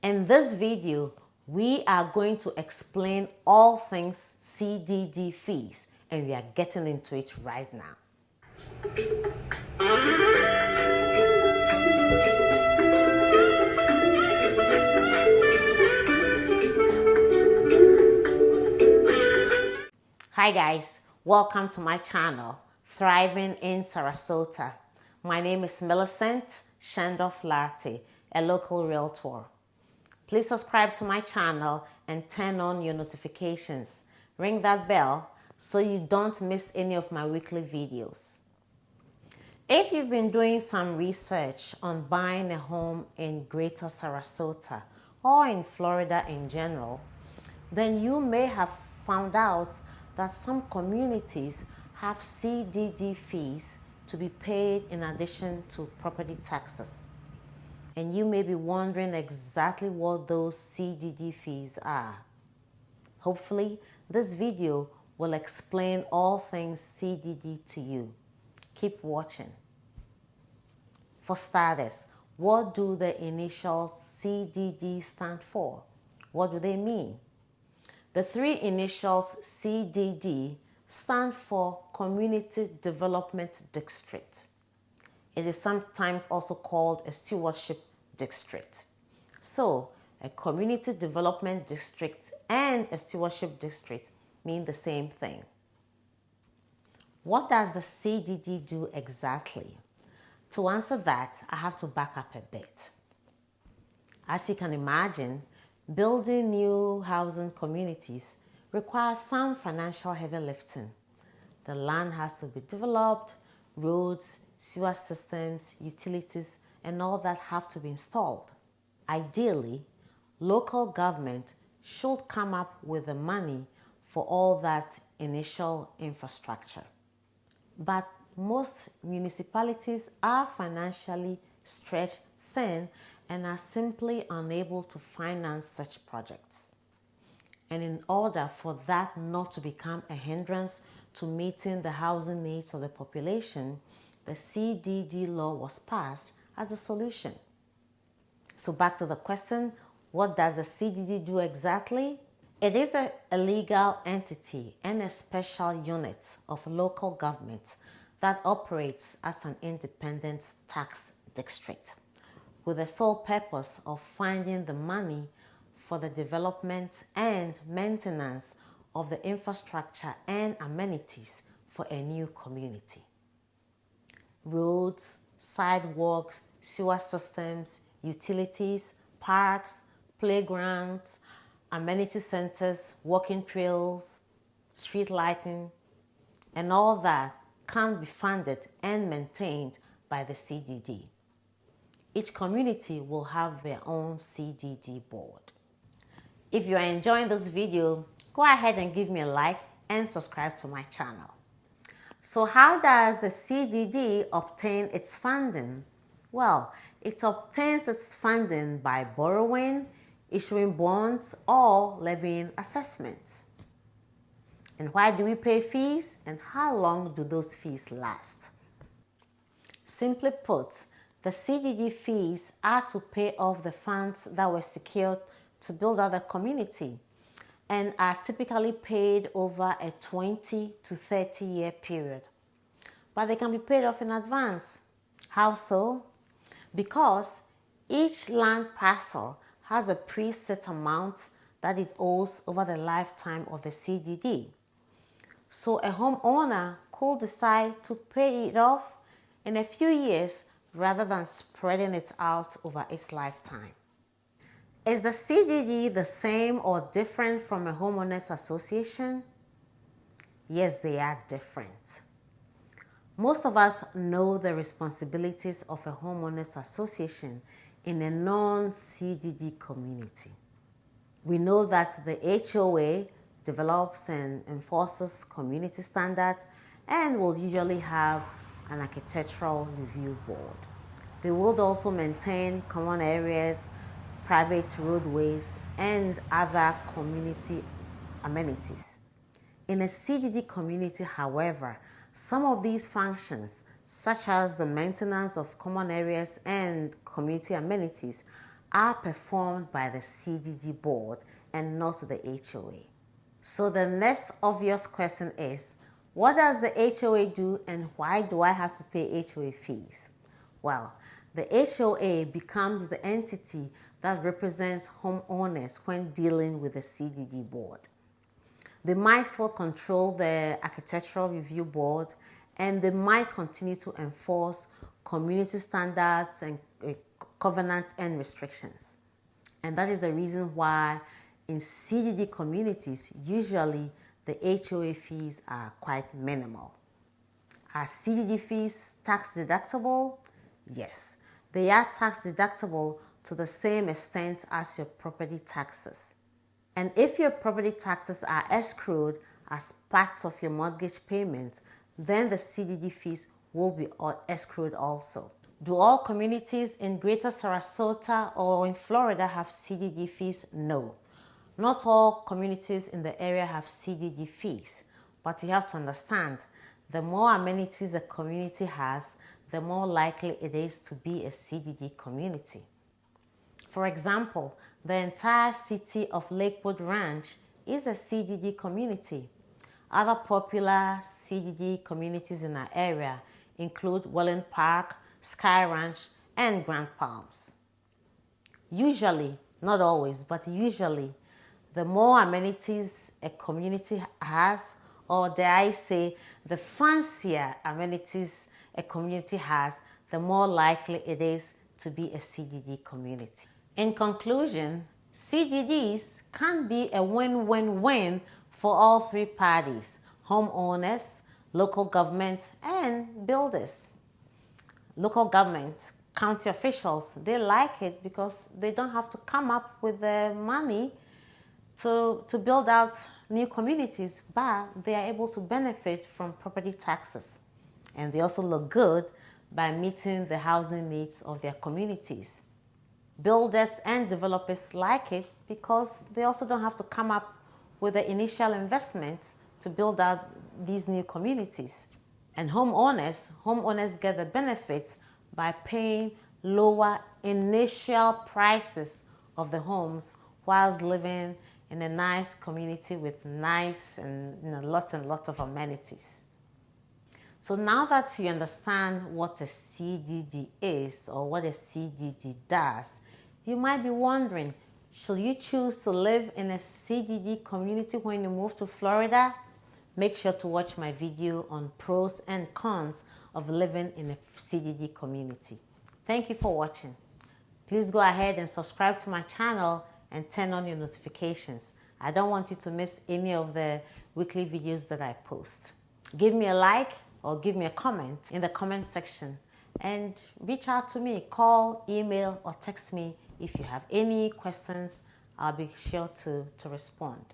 In this video, we are going to explain all things CDD fees, and we are getting into it right now. Hi guys, welcome to my channel, Thriving in Sarasota. My name is Millicent Shandorf-Larty, a local realtor. Please subscribe to my channel and turn on your notifications. Ring that bell so you don't miss any of my weekly videos. If you've been doing some research on buying a home in Greater Sarasota or in Florida in general, then you may have found out that some communities have CDD fees to be paid in addition to property taxes. And you may be wondering exactly what those CDD fees are. Hopefully, this video will explain all things CDD to you. Keep watching. For starters, what do the initials CDD stand for? What do they mean? The three initials CDD stand for Community Development District. It is sometimes also called a stewardship district. So, a community development district and a stewardship district mean the same thing. What does the CDD do exactly? To answer that, I have to back up a bit. As you can imagine, building new housing communities requires some financial heavy lifting. The land has to be developed, roads, sewer systems, utilities, and all that have to be installed. Ideally, local government should come up with the money for all that initial infrastructure. But most municipalities are financially stretched thin and are simply unable to finance such projects. And in order for that not to become a hindrance to meeting the housing needs of the population, the CDD law was passed as a solution. So back to the question, what does the CDD do exactly? It is a legal entity and a special unit of local government that operates as an independent tax district with the sole purpose of finding the money for the development and maintenance of the infrastructure and amenities for a new community. Roads, sidewalks, sewer systems, utilities, parks, playgrounds, amenity centers, walking trails, street lighting, and all that can be funded and maintained by the CDD. Each community will have their own CDD board. If you are enjoying this video, go ahead and give me a like and subscribe to my channel. So how does the CDD obtain its funding? Well, it obtains its funding by borrowing, issuing bonds, or levying assessments. And why do we pay fees, and how long do those fees last? Simply put, the CDD fees are to pay off the funds that were secured to build out the community and are typically paid over a 20 to 30 year period. But they can be paid off in advance. How so? Because each land parcel has a preset amount that it owes over the lifetime of the CDD. So a homeowner could decide to pay it off in a few years rather than spreading it out over its lifetime. Is the CDD the same or different from a homeowners association? Yes, they are different. Most of us know the responsibilities of a homeowners association in a non-CDD community. We know that the HOA develops and enforces community standards and will usually have an architectural review board. They will also maintain common areas, private roadways, and other community amenities. In a CDD community, however, some of these functions, such as the maintenance of common areas and community amenities, are performed by the CDD board and not the HOA. So the next obvious question is, what does the HOA do and why do I have to pay HOA fees? Well, the HOA becomes the entity that represents homeowners when dealing with the CDD board. They might still control the architectural review board, and they might continue to enforce community standards and covenants and restrictions. And that is the reason why in CDD communities, usually the HOA fees are quite minimal. Are CDD fees tax deductible? Yes, they are tax deductible to the same extent as your property taxes. And if your property taxes are escrowed as part of your mortgage payment, then the CDD fees will be escrowed also. Do all communities in Greater Sarasota or in Florida have CDD fees? No. Not all communities in the area have CDD fees, but you have to understand, the more amenities a community has, the more likely it is to be a CDD community. For example, the entire city of Lakewood Ranch is a CDD community. Other popular CDD communities in our area include Welland Park, Sky Ranch, and Grand Palms. Usually, not always, but usually, the more amenities a community has, or dare I say, the fancier amenities a community has, the more likely it is to be a CDD community. In conclusion, CDDs can be a win-win-win for all three parties: homeowners, local government, and builders. Local government, county officials, they like it because they don't have to come up with the money to build out new communities, but they are able to benefit from property taxes. And they also look good by meeting the housing needs of their communities. Builders and developers like it because they also don't have to come up with the initial investments to build out these new communities. And homeowners get the benefits by paying lower initial prices of the homes whilst living in a nice community with nice and lots of amenities. So now that you understand what a CDD is or what a CDD does, you might be wondering, should you choose to live in a CDD community when you move to Florida? Make sure to watch my video on pros and cons of living in a CDD community. Thank you for watching. Please go ahead and subscribe to my channel and turn on your notifications. I don't want you to miss any of the weekly videos that I post. Give me a like or give me a comment in the comment section, and reach out to me. Call, email, or text me if you have any questions. I'll be sure to respond.